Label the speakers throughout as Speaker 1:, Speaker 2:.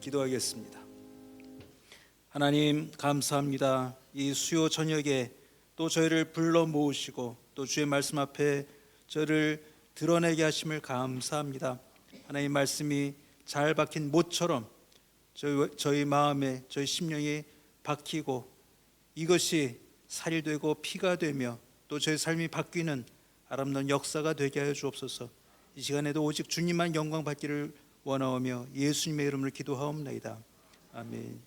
Speaker 1: 기도하겠습니다. 하나님 감사합니다. 이 수요 저녁에 또 저희를 불러 모으시고 또 주의 말씀 앞에 저를 드러내게 하심을 감사합니다. 하나님 말씀이 잘 박힌 못처럼 저희 마음에 저희 심령이 박히고 이것이 살이 되고 피가 되며 또 저희 삶이 바뀌는 아름다운 역사가 되게 하여 주옵소서. 이 시간에도 오직 주님만 영광 받기를 원하오며 예수님의 이름으로 기도하옵나이다. 아멘.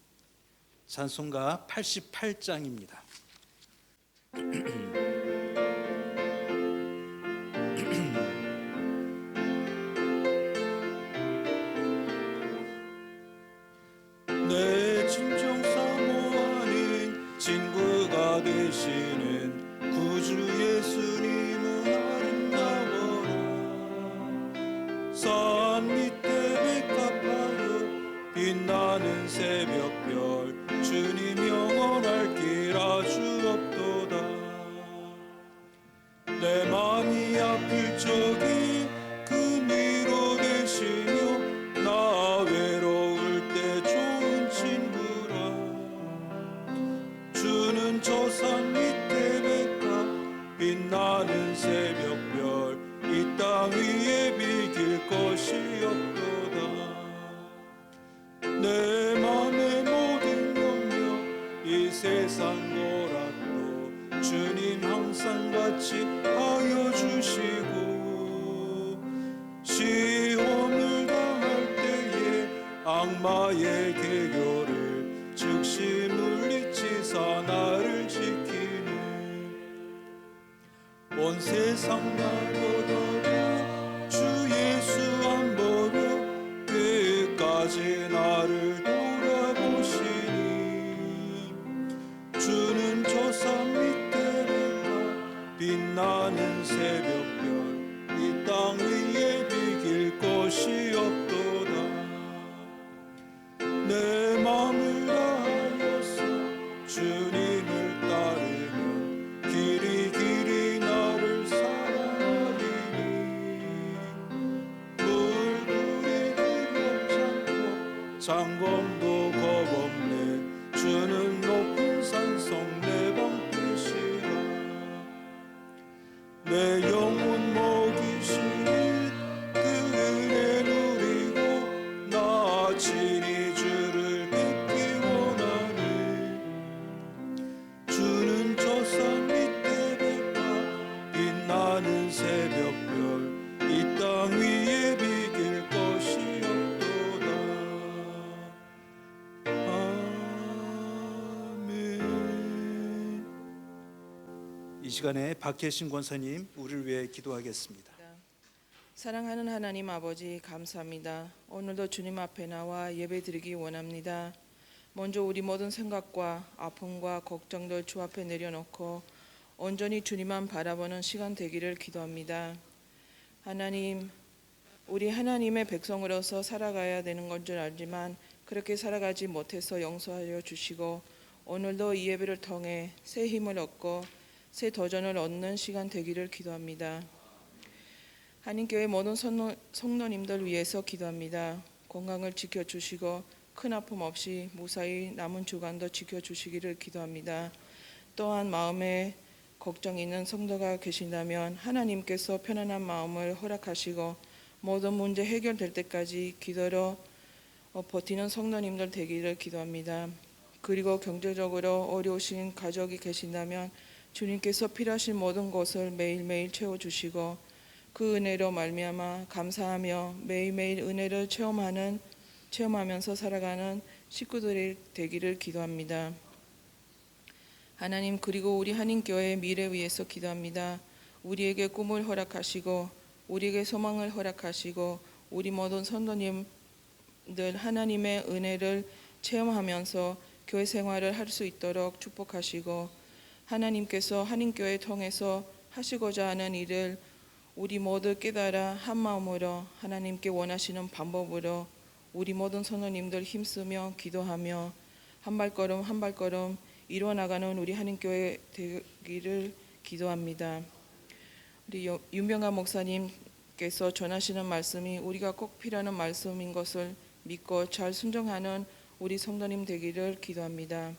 Speaker 1: 찬송가 88장입니다. 내 진정 사모하는 친구가 되시는 구주 예수님은 아름다워라. 산 밑에 백합하여 빛나는 새벽별 주님 영원할 길 아주 없도다. 내 맘이 아플 적에 그 위로 되시며 나 외로울 때 좋은 친구라. 주는 저 산 밑에 백합 빛나는 새벽별 이 땅 위에 비길 것이 없도다. 내 맘의 모든 염려 이 세상 거라도 주님 항상 같이 하여 주시고 시험을 당할 때에 악마의 계교를 즉시 물리치사 나를 지키는 온 세상 나보다 주 예수 안 보려 끝까지 나를 돌아보시니 주는 저 산 밑에 백합 빛나는 새벽별 이 땅 위에 비길 것이 없도다. 내 맘을 다하여서 주님을 따르면 길이 길이 나를 사랑하리니 물불이 두렵지 않고 장검도 겁없네. 주는 높은 산성 내 방패시라. 내 영혼 먹이시는 그 은혜 누리고 나 친히 주를 뵙기 원하네. 주는 저 산 밑에 백합 빛나는 새벽별 이 땅 위에 비길 것이 없도다. 아멘. 이 시간에 박혜신 권사님 우리를 위해 기도하겠습니다.
Speaker 2: 사랑하는 하나님 아버지 감사합니다. 오늘도 주님 앞에 나와 예배드리기 원합니다. 먼저 우리 모든 생각과 아픔과 걱정들 주 앞에 내려놓고 온전히 주님만 바라보는 시간 되기를 기도합니다. 하나님, 우리 하나님의 백성으로서 살아가야 되는 건 줄 알지만 그렇게 살아가지 못해서 용서하여 주시고 오늘도 이 예배를 통해 새 힘을 얻고 새 도전을 얻는 시간 되기를 기도합니다. 한인교회 모든 성도님들 위해서 기도합니다. 건강을 지켜주시고 큰 아픔 없이 무사히 남은 주간도 지켜주시기를 기도합니다. 또한 마음에 걱정이 있는 성도가 계신다면 하나님께서 편안한 마음을 허락하시고 모든 문제 해결될 때까지 기도로 버티는 성도님들 되기를 기도합니다. 그리고 경제적으로 어려우신 가족이 계신다면 주님께서 필요하신 모든 것을 매일매일 채워주시고 그 은혜로 말미암아 감사하며 매일매일 은혜를 체험하면서 살아가는 식구들이 되기를 기도합니다. 하나님, 그리고 우리 한인교회의 미래 위해서 기도합니다. 우리에게 꿈을 허락하시고 우리에게 소망을 허락하시고 우리 모든 성도님들 하나님의 은혜를 체험하면서 교회 생활을 할 수 있도록 축복하시고 하나님께서 한인교회 통해서 하시고자 하는 일을 우리 모두 깨달아 한 마음으로 하나님께 원하시는 방법으로 우리 모든 성도님들 힘쓰며 기도하며 한 발걸음 한 발걸음 이루어나가는 우리 한인교회 되기를 기도합니다. 우리 윤병관 목사님께서 전하시는 말씀이 우리가 꼭 필요한 말씀인 것을 믿고 잘 순종하는 우리 성도님 되기를 기도합니다.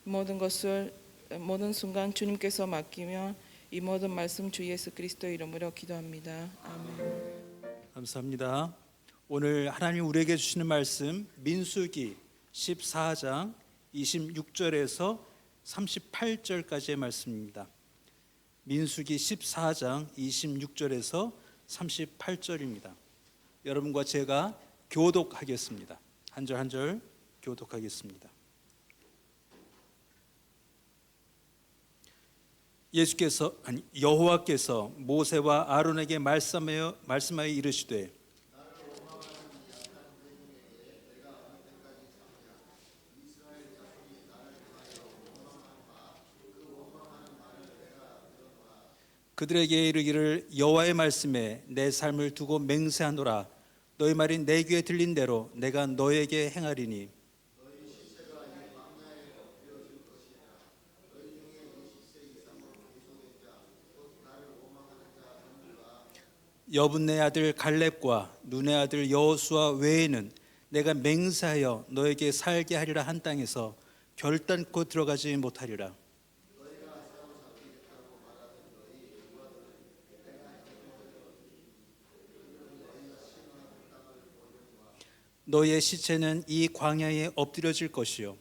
Speaker 2: 모든 순간 주님께서 맡기며 이 모든 말씀 주 예수 그리스도 이름으로 기도합니다. 아멘.
Speaker 1: 감사합니다. 오늘 하나님 우리에게 주시는 말씀 민수기 14장 26절에서 38절까지의 말씀입니다. 민수기 14장 26절에서 38절입니다. 여러분과 제가 교독하겠습니다. 한 절 한 절 교독하겠습니다. 여호와께서 모세와 아론에게 말씀하여 이르시되 그들에게 이르기를 여호와의 말씀에 내 삶을 두고 맹세하노라. 너희 말이 내 귀에 들린 대로 내가 너에게 행하리니 여분네 아들 갈렙과 눈의 아들 여호수아 외에는 내가 맹세하여 너에게 살게 하리라 한 땅에서 결단코 들어가지 못하리라. 너희의 시체는 이 광야에 엎드려질 것이요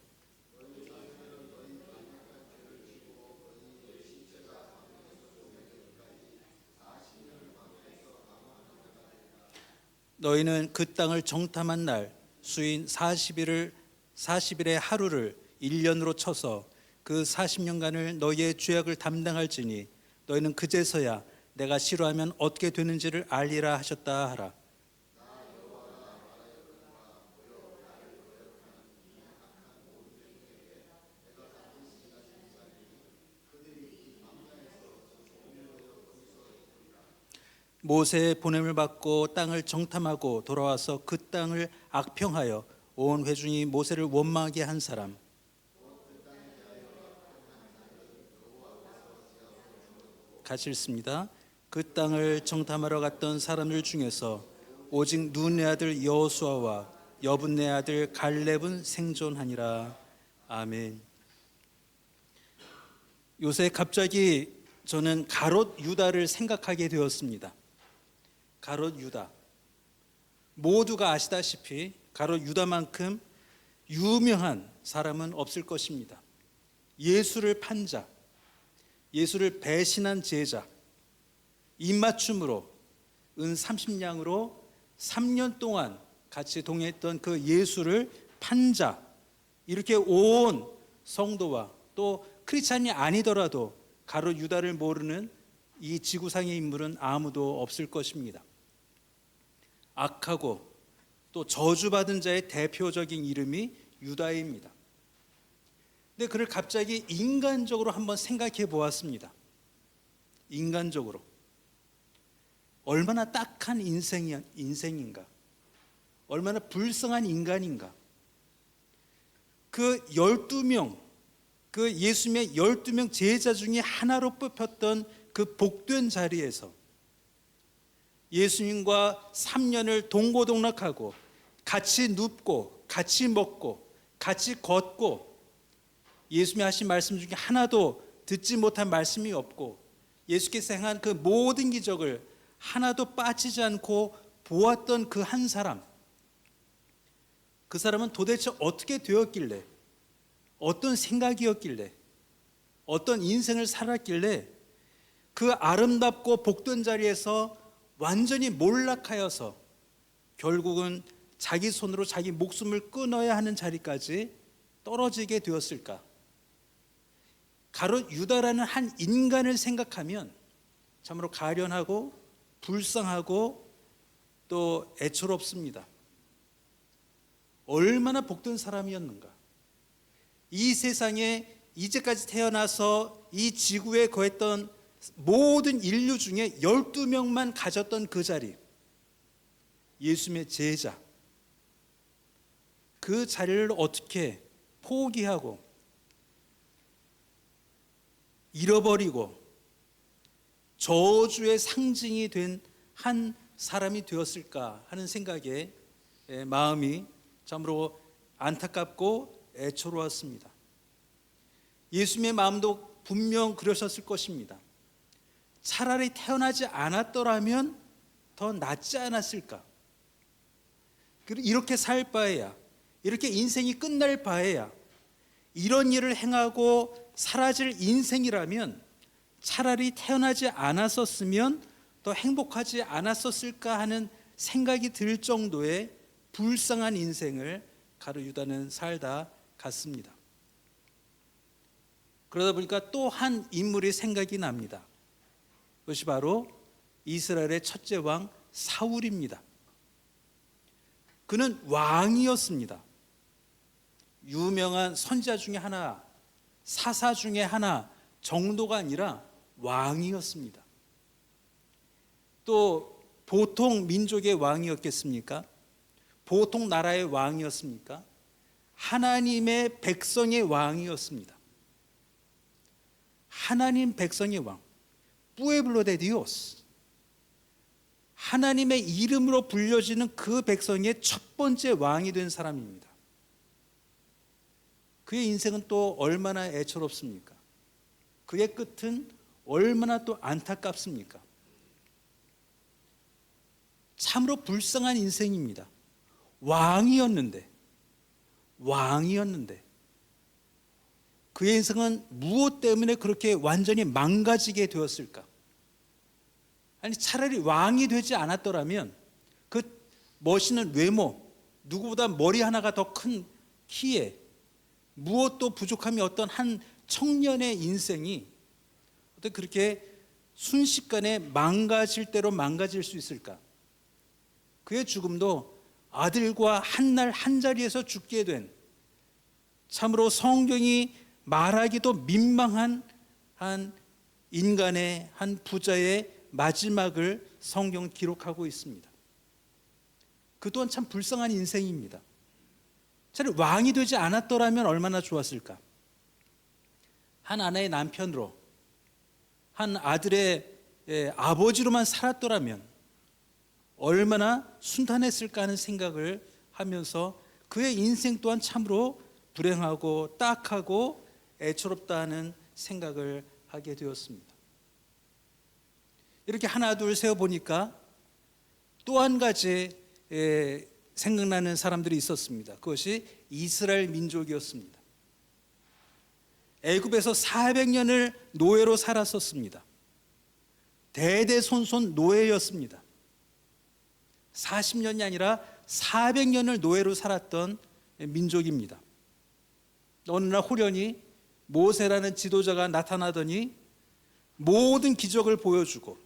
Speaker 1: 너희는 그 땅을 정탐한 날 수인 40일의 하루를 1년으로 쳐서 그 40년간을 너희의 죄악을 담당할지니 너희는 그제서야 내가 싫어하면 어떻게 되는지를 알리라 하셨다 하라. 모세의 보냄을 받고 땅을 정탐하고 돌아와서 그 땅을 악평하여 온 회중이 모세를 원망하게 한 사람. 같이 읽습니다. 그 땅을 정탐하러 갔던 사람들 중에서 오직 눈의 아들 여호수아와 여분네 아들 갈렙은 생존하니라. 아멘. 요새 갑자기 저는 가롯 유다를 생각하게 되었습니다. 가롯 유다. 모두가 아시다시피 가롯 유다만큼 유명한 사람은 없을 것입니다. 예수를 판 자, 예수를 배신한 제자, 입맞춤으로 은 30냥으로 3년 동안 같이 동행했던 그 예수를 판 자, 이렇게 온 성도와 또 크리스찬이 아니더라도 가롯 유다를 모르는 이 지구상의 인물은 아무도 없을 것입니다. 악하고 또 저주받은 자의 대표적인 이름이 유다입니다. 근데 그를 갑자기 인간적으로 한번 생각해 보았습니다. 인간적으로 얼마나 딱한 인생인가, 얼마나 불쌍한 인간인가. 그 12명, 그 예수님의 12명 제자 중에 하나로 뽑혔던 그 복된 자리에서 예수님과 3년을 동고동락하고 같이 눕고 같이 먹고 같이 걷고 예수님이 하신 말씀 중에 하나도 듣지 못한 말씀이 없고 예수께서 행한 그 모든 기적을 하나도 빠지지 않고 보았던 그 한 사람, 그 사람은 도대체 어떻게 되었길래, 어떤 생각이었길래, 어떤 인생을 살았길래 그 아름답고 복된 자리에서 완전히 몰락하여서 결국은 자기 손으로 자기 목숨을 끊어야 하는 자리까지 떨어지게 되었을까? 가롯 유다라는 한 인간을 생각하면 참으로 가련하고 불쌍하고 또 애처롭습니다. 얼마나 복된 사람이었는가? 이 세상에 이제까지 태어나서 이 지구에 거했던 모든 인류 중에 12명만 가졌던 그 자리, 예수님의 제자, 그 자리를 어떻게 포기하고 잃어버리고 저주의 상징이 된 한 사람이 되었을까 하는 생각에 마음이 참으로 안타깝고 애처로웠습니다. 예수님의 마음도 분명 그러셨을 것입니다. 차라리 태어나지 않았더라면 더 낫지 않았을까? 이렇게 살 바에야, 이렇게 인생이 끝날 바에야 이런 일을 행하고 사라질 인생이라면 차라리 태어나지 않았었으면 더 행복하지 않았었을까 하는 생각이 들 정도의 불쌍한 인생을 가룟 유다는 살다 갔습니다. 그러다 보니까 또 한 인물이 생각이 납니다. 그것이 바로 이스라엘의 첫째 왕 사울입니다. 그는 왕이었습니다. 유명한 선지자 중에 하나, 사사 중에 하나 정도가 아니라 왕이었습니다. 또 보통 민족의 왕이었겠습니까? 보통 나라의 왕이었습니까? 하나님의 백성의 왕이었습니다. 하나님 백성의 왕, pueblo de Dios, 하나님의 이름으로 불려지는 그 백성의 첫 번째 왕이 된 사람입니다. 그의 인생은 또 얼마나 애처롭습니까? 그의 끝은 얼마나 또 안타깝습니까? 참으로 불쌍한 인생입니다. 왕이었는데 그의 인생은 무엇 때문에 그렇게 완전히 망가지게 되었을까? 아니, 차라리 왕이 되지 않았더라면 그 멋있는 외모, 누구보다 머리 하나가 더 큰 키에 무엇도 부족함이 어떤 한 청년의 인생이 어떻게 그렇게 순식간에 망가질 대로 망가질 수 있을까? 그의 죽음도 아들과 한 날 한자리에서 죽게 된, 참으로 성경이 말하기도 민망한 한 인간의, 한 부자의 마지막을 성경은 기록하고 있습니다. 그 또한 참 불쌍한 인생입니다. 차라리 왕이 되지 않았더라면 얼마나 좋았을까? 한 아내의 남편으로, 한 아들의 아버지로만 살았더라면 얼마나 순탄했을까 하는 생각을 하면서 그의 인생 또한 참으로 불행하고 딱하고 애처롭다 하는 생각을 하게 되었습니다. 이렇게 하나 둘 세어보니까 또 한 가지 생각나는 사람들이 있었습니다. 그것이 이스라엘 민족이었습니다. 애굽에서 400년을 노예로 살았었습니다. 대대손손 노예였습니다. 40년이 아니라 400년을 노예로 살았던 민족입니다. 어느 날 호련히 모세라는 지도자가 나타나더니 모든 기적을 보여주고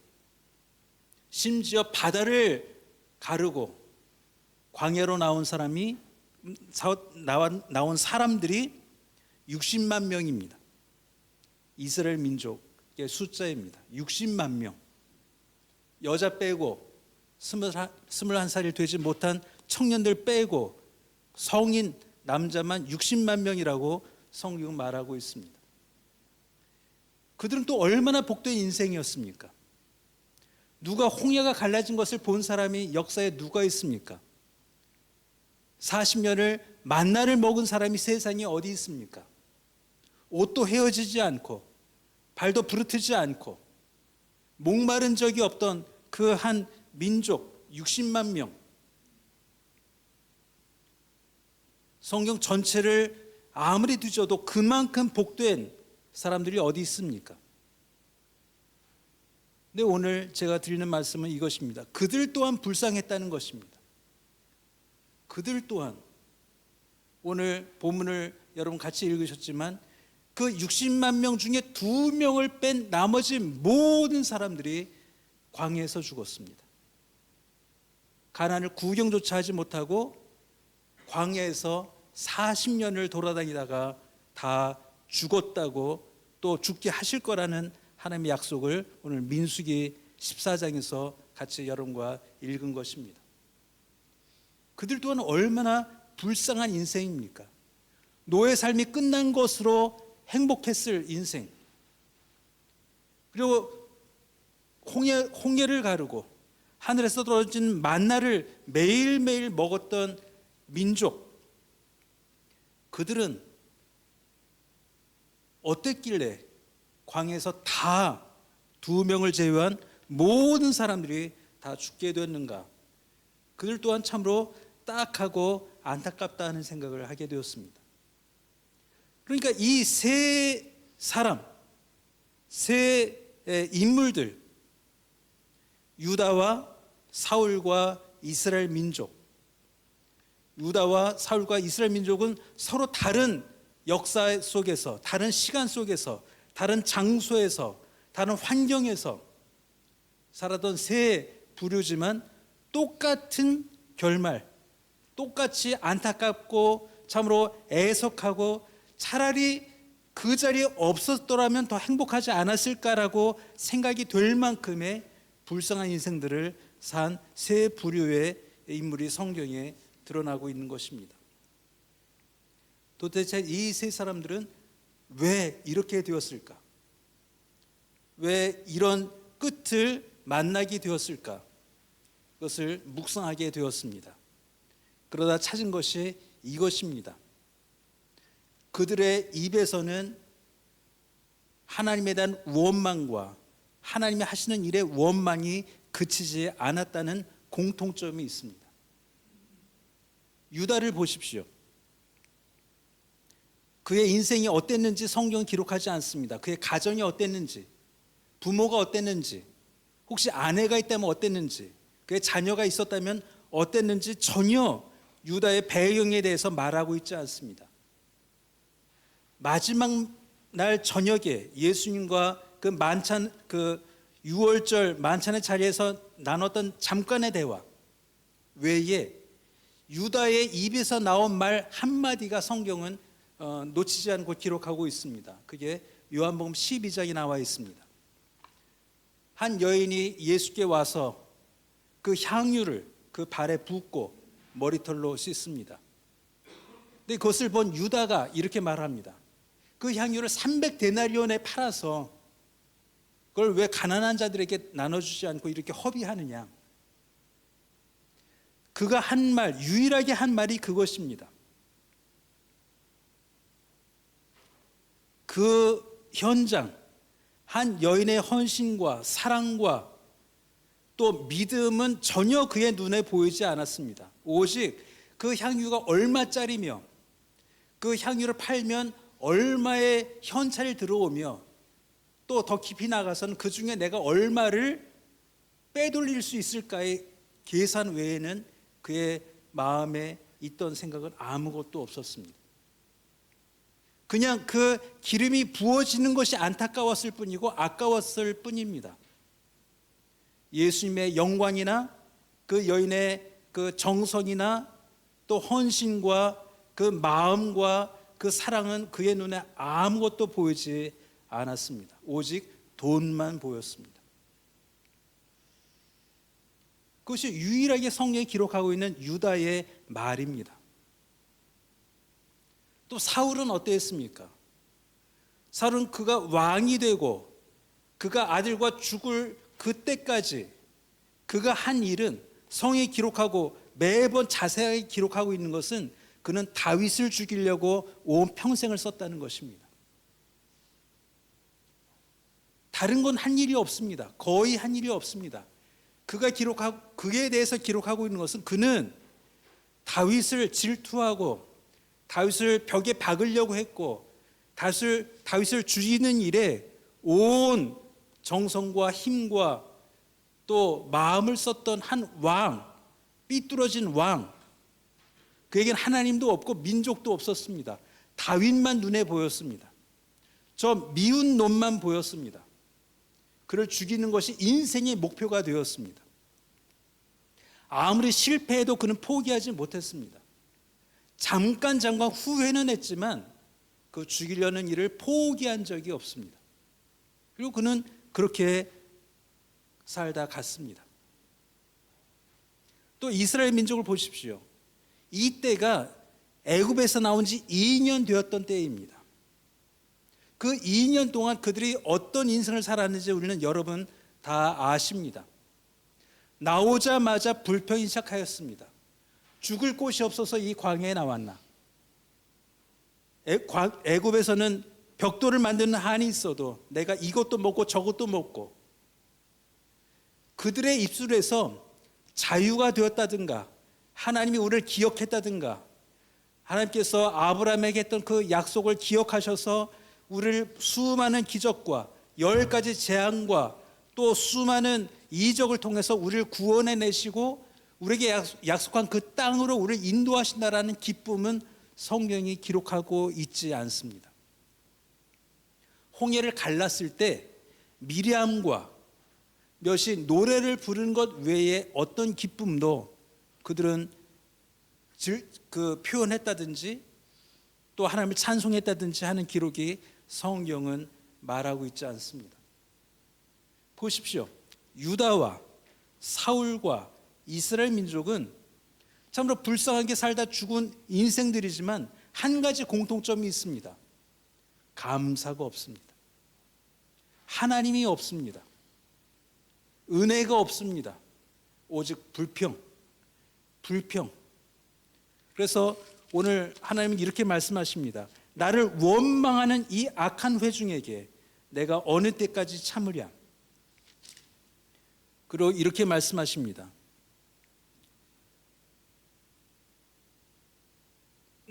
Speaker 1: 심지어 바다를 가르고 광야로 나온 사람들이 60만 명입니다. 이스라엘 민족의 숫자입니다. 60만 명. 여자 빼고 21살이 되지 못한 청년들 빼고 성인 남자만 60만 명이라고 성경은 말하고 있습니다. 그들은 또 얼마나 복된 인생이었습니까? 누가 홍해가 갈라진 것을 본 사람이 역사에 누가 있습니까? 40년을 만나를 먹은 사람이 세상에 어디 있습니까? 옷도 헤어지지 않고 발도 부르트지 않고 목마른 적이 없던 그 한 민족 60만 명, 성경 전체를 아무리 뒤져도 그만큼 복된 사람들이 어디 있습니까? 근데 오늘 제가 드리는 말씀은 이것입니다. 그들 또한 불쌍했다는 것입니다. 그들 또한, 오늘 본문을 여러분 같이 읽으셨지만 그 60만 명 중에 2명을 뺀 나머지 모든 사람들이 광야에서 죽었습니다. 가나안을 구경조차 하지 못하고 광야에서 40년을 돌아다니다가 다 죽었다고, 또 죽게 하실 거라는 하나님의 약속을 오늘 민수기 14장에서 같이 여러분과 읽은 것입니다. 그들 또한 얼마나 불쌍한 인생입니까? 노예 삶이 끝난 것으로 행복했을 인생, 그리고 홍해를 가르고 하늘에서 떨어진 만나를 매일매일 먹었던 민족, 그들은 어땠길래 광야에서 다 2명을 제외한 모든 사람들이 다 죽게 됐는가? 그들 또한 참으로 딱하고 안타깝다 하는 생각을 하게 되었습니다. 그러니까 이 세 사람, 세 인물들, 유다와 사울과 이스라엘 민족, 유다와 사울과 이스라엘 민족은 서로 다른 역사 속에서, 다른 시간 속에서, 다른 장소에서, 다른 환경에서 살았던 세 부류지만 똑같은 결말, 똑같이 안타깝고 참으로 애석하고 차라리 그 자리에 없었더라면 더 행복하지 않았을까라고 생각이 될 만큼의 불쌍한 인생들을 산 세 부류의 인물이 성경에 드러나고 있는 것입니다. 도대체 이 세 사람들은 왜 이렇게 되었을까? 왜 이런 끝을 만나게 되었을까? 그것을 묵상하게 되었습니다. 그러다 찾은 것이 이것입니다. 그들의 입에서는 하나님에 대한 원망과 하나님이 하시는 일의 원망이 그치지 않았다는 공통점이 있습니다. 유다를 보십시오. 그의 인생이 어땠는지 성경은 기록하지 않습니다. 그의 가정이 어땠는지, 부모가 어땠는지, 혹시 아내가 있다면 어땠는지, 그의 자녀가 있었다면 어땠는지 전혀 유다의 배경에 대해서 말하고 있지 않습니다. 마지막 날 저녁에 예수님과 그 만찬, 그 6월절 만찬의 자리에서 나눴던 잠깐의 대화 외에 유다의 입에서 나온 말 한마디가 성경은 놓치지 않고 기록하고 있습니다. 그게 요한복음 12장에 나와 있습니다. 한 여인이 예수께 와서 그 향유를 그 발에 붓고 머리털로 씻습니다. 근데 그것을 본 유다가 이렇게 말합니다. 그 향유를 300데나리온에 팔아서 그걸 왜 가난한 자들에게 나눠주지 않고 이렇게 허비하느냐. 그가 한 말, 유일하게 한 말이 그것입니다. 그 현장, 한 여인의 헌신과 사랑과 또 믿음은 전혀 그의 눈에 보이지 않았습니다. 오직 그 향유가 얼마짜리며 그 향유를 팔면 얼마의 현찰이 들어오며 또 더 깊이 나가서는 그 중에 내가 얼마를 빼돌릴 수 있을까의 계산 외에는 그의 마음에 있던 생각은 아무것도 없었습니다. 그냥 그 기름이 부어지는 것이 안타까웠을 뿐이고 아까웠을 뿐입니다. 예수님의 영광이나 그 여인의 그 정성이나 또 헌신과 그 마음과 그 사랑은 그의 눈에 아무것도 보이지 않았습니다. 오직 돈만 보였습니다. 그것이 유일하게 성경에 기록하고 있는 유다의 말입니다. 또 사울은 어땠습니까? 사울은 그가 왕이 되고 그가 아들과 죽을 그때까지 그가 한 일은 성에 기록하고 매번 자세하게 기록하고 있는 것은 그는 다윗을 죽이려고 온 평생을 썼다는 것입니다. 다른 건 한 일이 없습니다. 거의 한 일이 없습니다. 그가 기록하고 그에 대해서 기록하고 있는 것은 그는 다윗을 질투하고 다윗을 벽에 박으려고 했고 다윗을 죽이는 일에 온 정성과 힘과 또 마음을 썼던 한 왕, 삐뚤어진 왕, 그에겐 하나님도 없고 민족도 없었습니다. 다윗만 눈에 보였습니다. 저 미운 놈만 보였습니다. 그를 죽이는 것이 인생의 목표가 되었습니다. 아무리 실패해도 그는 포기하지 못했습니다. 잠깐 후회는 했지만 그 죽이려는 일을 포기한 적이 없습니다. 그리고 그는 그렇게 살다 갔습니다. 또 이스라엘 민족을 보십시오. 이때가 애굽에서 나온 지 2년 되었던 때입니다. 그 2년 동안 그들이 어떤 인생을 살았는지 우리는 여러분 다 아십니다. 나오자마자 불평이 시작하였습니다. 죽을 곳이 없어서 이 광야에 나왔나? 애굽에서는 벽돌을 만드는 한이 있어도 내가 이것도 먹고 저것도 먹고, 그들의 입술에서 자유가 되었다든가, 하나님이 우리를 기억했다든가, 하나님께서 아브라함에게 했던 그 약속을 기억하셔서 우리를 수많은 기적과 10가지 재앙과 또 수많은 이적을 통해서 우리를 구원해 내시고 우리에게 약속한 그 땅으로 우리를 인도하신다라는 기쁨은 성경이 기록하고 있지 않습니다. 홍해를 갈랐을 때 미리암과 몇이 노래를 부르는 것 외에 어떤 기쁨도 그들은 표현했다든지 또 하나님을 찬송했다든지 하는 기록이 성경은 말하고 있지 않습니다. 보십시오. 유다와 사울과 이스라엘 민족은 참으로 불쌍하게 살다 죽은 인생들이지만 한 가지 공통점이 있습니다. 감사가 없습니다. 하나님이 없습니다. 은혜가 없습니다. 오직 불평. 그래서 오늘 하나님은 이렇게 말씀하십니다. 나를 원망하는 이 악한 회중에게 내가 어느 때까지 참으랴. 그리고 이렇게 말씀하십니다.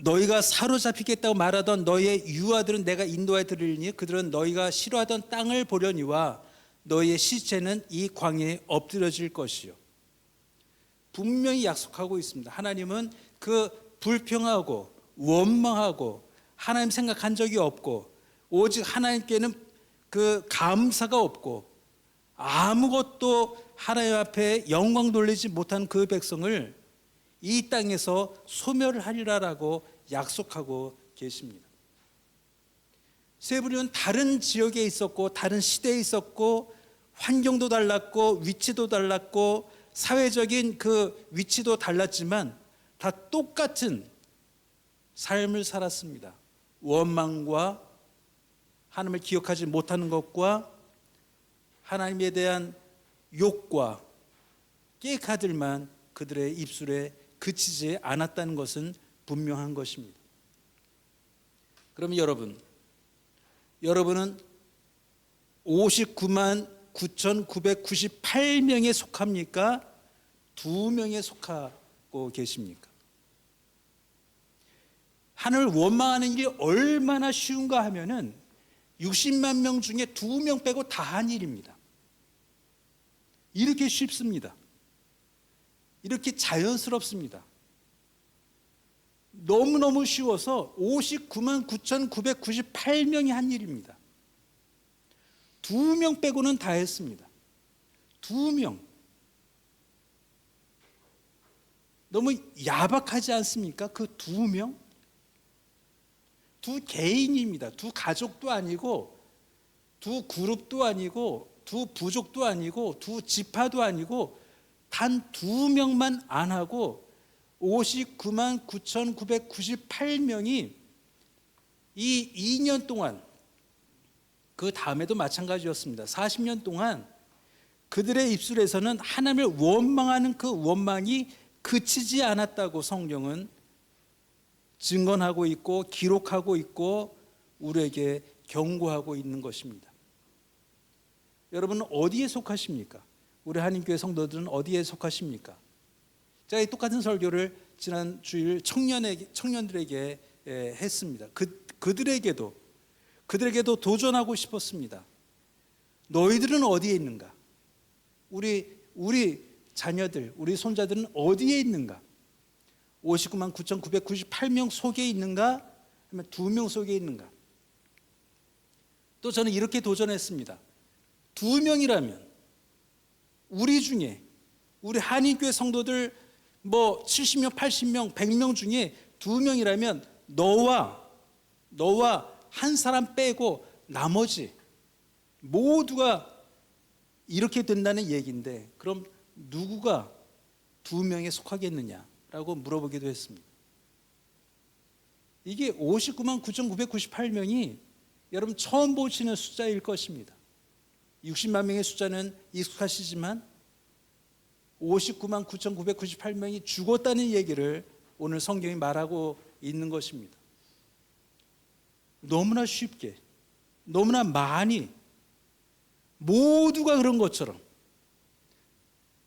Speaker 1: 너희가 사로잡히겠다고 말하던 너희의 유아들은 내가 인도해 드리니 그들은 너희가 싫어하던 땅을 보려니와 너희의 시체는 이 광야에 엎드려질 것이요. 분명히 약속하고 있습니다. 하나님은 그 불평하고 원망하고 하나님 생각한 적이 없고 오직 하나님께는 그 감사가 없고 아무것도 하나님 앞에 영광 돌리지 못한 그 백성을 이 땅에서 소멸을 하리라라고 약속하고 계십니다. 세 부류는 다른 지역에 있었고 다른 시대에 있었고 환경도 달랐고 위치도 달랐고 사회적인 그 위치도 달랐지만 다 똑같은 삶을 살았습니다. 원망과 하나님을 기억하지 못하는 것과 하나님에 대한 욕과 깨카들만 그들의 입술에 그치지 않았다는 것은 분명한 것입니다. 그럼 여러분은 59만 9,998명에 속합니까? 2명에 속하고 계십니까? 하나님을 원망하는 일이 얼마나 쉬운가 하면은 60만 명 중에 2명 빼고 다 한 일입니다. 이렇게 쉽습니다. 이렇게 자연스럽습니다. 너무너무 쉬워서 59만 9,998명이 한 일입니다. 2명 빼고는 다 했습니다. 2명. 너무 야박하지 않습니까? 그 2명? 두 개인입니다. 두 가족도 아니고 두 그룹도 아니고 두 부족도 아니고 두 지파도 아니고 단 2명만 안 하고 59만 9,998명이 이 2년 동안 그 다음에도 마찬가지였습니다. 40년 동안 그들의 입술에서는 하나님을 원망하는 그 원망이 그치지 않았다고 성경은 증언하고 있고 기록하고 있고 우리에게 경고하고 있는 것입니다. 여러분은 어디에 속하십니까? 우리 한인교회 성도들은 어디에 속하십니까? 제가 이 똑같은 설교를 지난 주일 청년들에게 했습니다. 그들에게도 도전하고 싶었습니다. 너희들은 어디에 있는가? 우리 자녀들, 우리 손자들은 어디에 있는가? 59만 9,998명 속에 있는가? 아니면 2명 속에 있는가? 또 저는 이렇게 도전했습니다. 2명이라면 우리 중에 우리 한인교회 성도들 70명, 80명, 100명 중에 2명이라면 너와 한 사람 빼고 나머지 모두가 이렇게 된다는 얘기인데 그럼 누구가 2명에 속하겠느냐라고 물어보기도 했습니다. 이게 59만 9,998명이 여러분 처음 보시는 숫자일 것입니다. 60만 명의 숫자는 익숙하시지만 59만 9,998명이 죽었다는 얘기를 오늘 성경이 말하고 있는 것입니다. 너무나 쉽게, 너무나 많이, 모두가 그런 것처럼,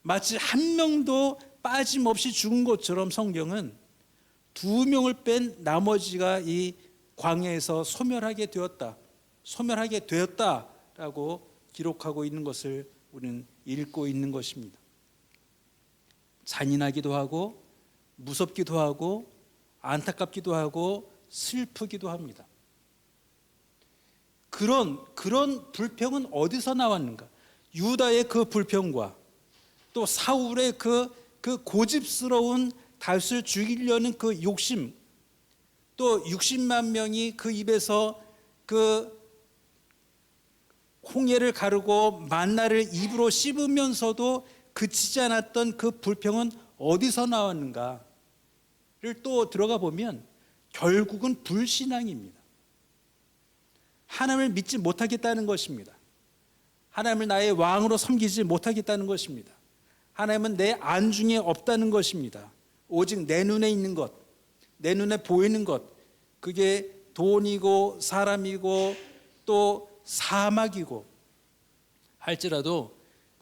Speaker 1: 마치 한 명도 빠짐없이 죽은 것처럼 성경은 2명을 뺀 나머지가 이 광야에서 소멸하게 되었다라고 기록하고 있는 것을 우리는 읽고 있는 것입니다. 잔인하기도 하고 무섭기도 하고 안타깝기도 하고 슬프기도 합니다. 그런 불평은 어디서 나왔는가? 유다의 그 불평과 또 사울의 그 고집스러운 다윗을 죽이려는 그 욕심, 또 60만 명이 그 입에서 그 홍해를 가르고 만나를 입으로 씹으면서도 그치지 않았던 그 불평은 어디서 나왔는가를 또 들어가 보면 결국은 불신앙입니다. 하나님을 믿지 못하겠다는 것입니다. 하나님을 나의 왕으로 섬기지 못하겠다는 것입니다. 하나님은 내 안중에 없다는 것입니다. 오직 내 눈에 있는 것, 내 눈에 보이는 것, 그게 돈이고 사람이고 또 사막이고 할지라도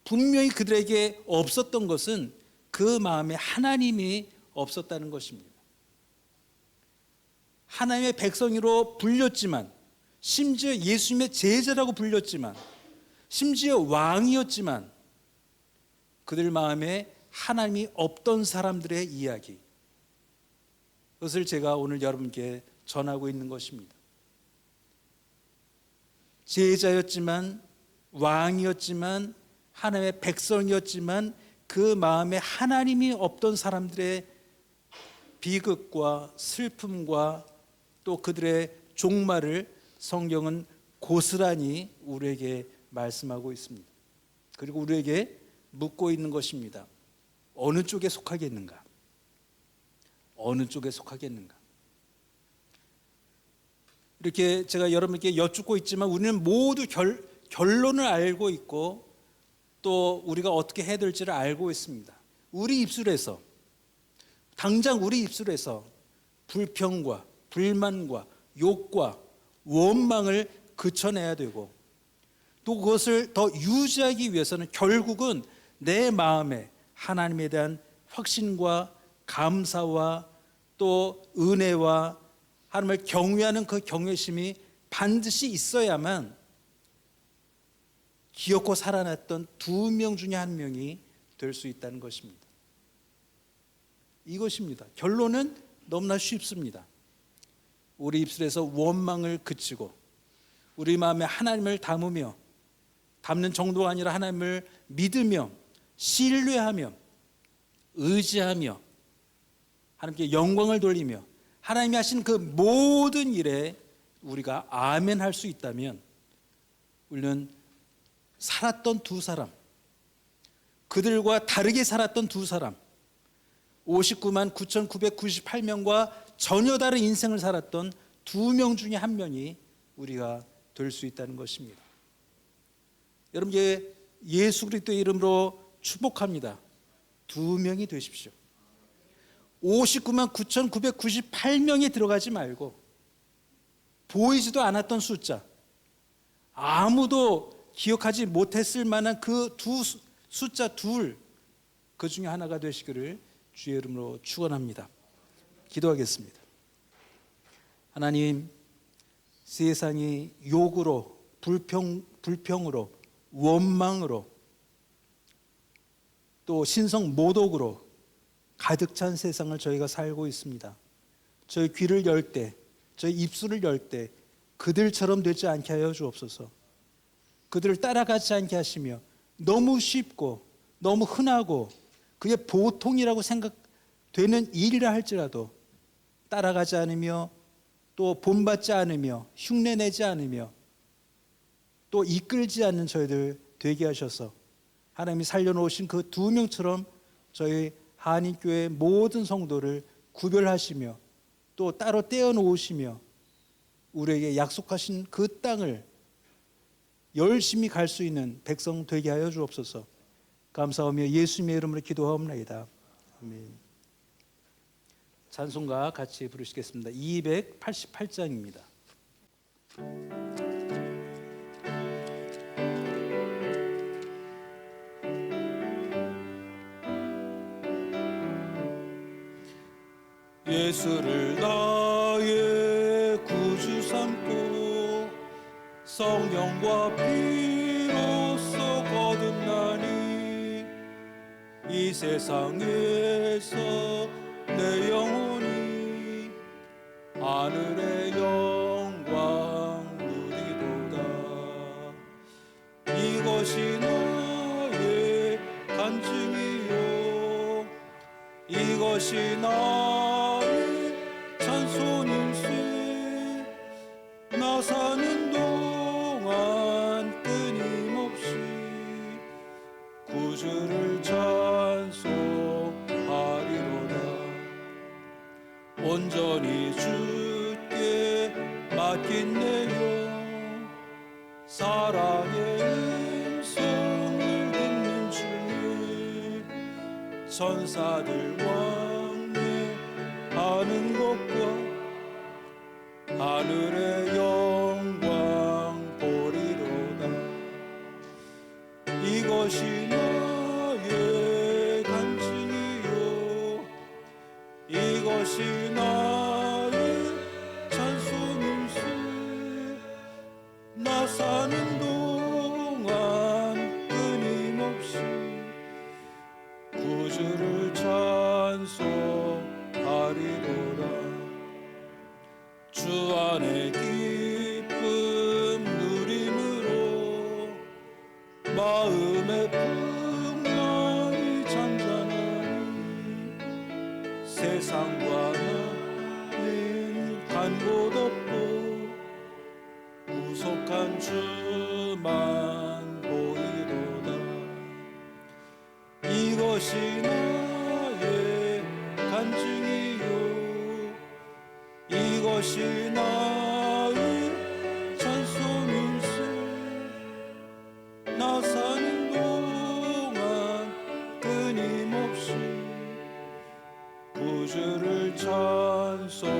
Speaker 1: 분명히 그들에게 없었던 것은 그 마음에 하나님이 없었다는 것입니다. 하나님의 백성으로 불렸지만, 심지어 예수님의 제자라고 불렸지만, 심지어 왕이었지만 그들 마음에 하나님이 없던 사람들의 이야기, 그것을 제가 오늘 여러분께 전하고 있는 것입니다. 제자였지만, 왕이었지만, 하나님의 백성이었지만 그 마음에 하나님이 없던 사람들의 비극과 슬픔과 또 그들의 종말을 성경은 고스란히 우리에게 말씀하고 있습니다. 그리고 우리에게 묻고 있는 것입니다. 어느 쪽에 속하겠는가? 어느 쪽에 속하겠는가? 이렇게 제가 여러분께 여쭙고 있지만 우리는 모두 결론을 알고 있고 또 우리가 어떻게 해야 될지를 알고 있습니다. 우리 입술에서, 당장 우리 입술에서 불평과 불만과 욕과 원망을 그쳐내야 되고, 또 그것을 더 유지하기 위해서는 결국은 내 마음에 하나님에 대한 확신과 감사와 또 은혜와 하나님을 경외하는 그 경외심이 반드시 있어야만 기어코 살아났던 2명 중에 1명이 될 수 있다는 것입니다. 이것입니다. 결론은 너무나 쉽습니다. 우리 입술에서 원망을 그치고 우리 마음에 하나님을 담는 정도가 아니라 하나님을 믿으며 신뢰하며 의지하며 하나님께 영광을 돌리며 하나님이 하신 그 모든 일에 우리가 아멘 할 수 있다면 우리는 살았던 2사람, 그들과 다르게 살았던 2사람, 59만 9,998명과 전혀 다른 인생을 살았던 2명 중에 1명이 우리가 될 수 있다는 것입니다. 여러분, 예수 그리스도의 이름으로 축복합니다. 2명이 되십시오. 59만 9,998명에 들어가지 말고 보이지도 않았던 숫자, 아무도 기억하지 못했을 만한 그 숫자 2, 그 중에 하나가 되시기를 주의 이름으로 축원합니다. 기도하겠습니다. 하나님, 세상이 욕으로, 불평으로, 원망으로, 또 신성 모독으로 가득 찬 세상을 저희가 살고 있습니다. 저희 귀를 열 때, 저희 입술을 열 때 그들처럼 되지 않게 하여 주옵소서. 그들을 따라가지 않게 하시며 너무 쉽고 너무 흔하고 그게 보통이라고 생각되는 일이라 할지라도 따라가지 않으며 또 본받지 않으며 흉내내지 않으며 또 이끌지 않는 저희들 되게 하셔서 하나님이 살려놓으신 그 2명처럼 저희 한인교회 모든 성도를 구별하시며 또 따로 떼어놓으시며 우리에게 약속하신 그 땅을 열심히 갈 수 있는 백성 되게 하여 주옵소서. 감사하며 예수님의 이름으로 기도하옵나이다. 아멘. 찬송가 같이 부르시겠습니다. 288장입니다. 예수를 나의 구주 삼고 성령과 피로써 거듭나니 이 세상에서 내 영혼이 하늘의 영광 누리도다. 이것이 나의 간증이요 이것이 나의 찬송일세. 나 사는 동안 끊임없이 구주를 찬송하리로다. 온전히 주께 맡긴 내 영 사랑의 음성을 듣는 중에 천사들 왕래하는 것과 하늘의 영광 보리로다. 이것이 나의 간증이요 이것이 나의 찬송일세. 나 사는 동안 끊임없이 구주를 찬송하리로다. 주 안에 기쁨 누림으로 마음의 풍랑이 잔잔하니 세상과 나는 간 곳 없고 구속한 주만 보이도다. 이것이 나의 간증이요 이것이 나의 찬송일세. 나 사는 동안 끊임없이 구주를 찬송하리로다.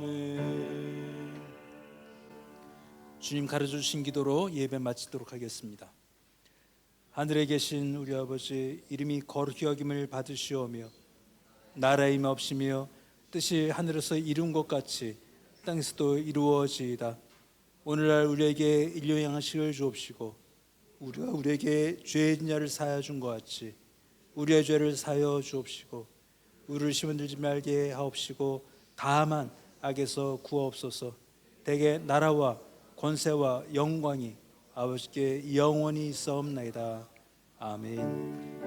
Speaker 1: 아멘. 주님 가르쳐주신 기도로 예배 마치도록 하겠습니다. 하늘에 계신 우리 아버지, 이름이 거룩히 여김을 받으시오며 나라의 임이 없으며 뜻이 하늘에서 이룬 것 같이 땅에서도 이루어지이다. 오늘날 우리에게 일용 양식을 주옵시고 우리가 우리에게 죄인 자를 사하여 준 것 같이 우리의 죄를 사하여 주옵시고 우리를 시험에 들지 말게 하옵시고 다만 악에서 구하옵소서. 대개 나라와 권세와 영광이 아버지께 영원히 있사옵나이다. 아멘.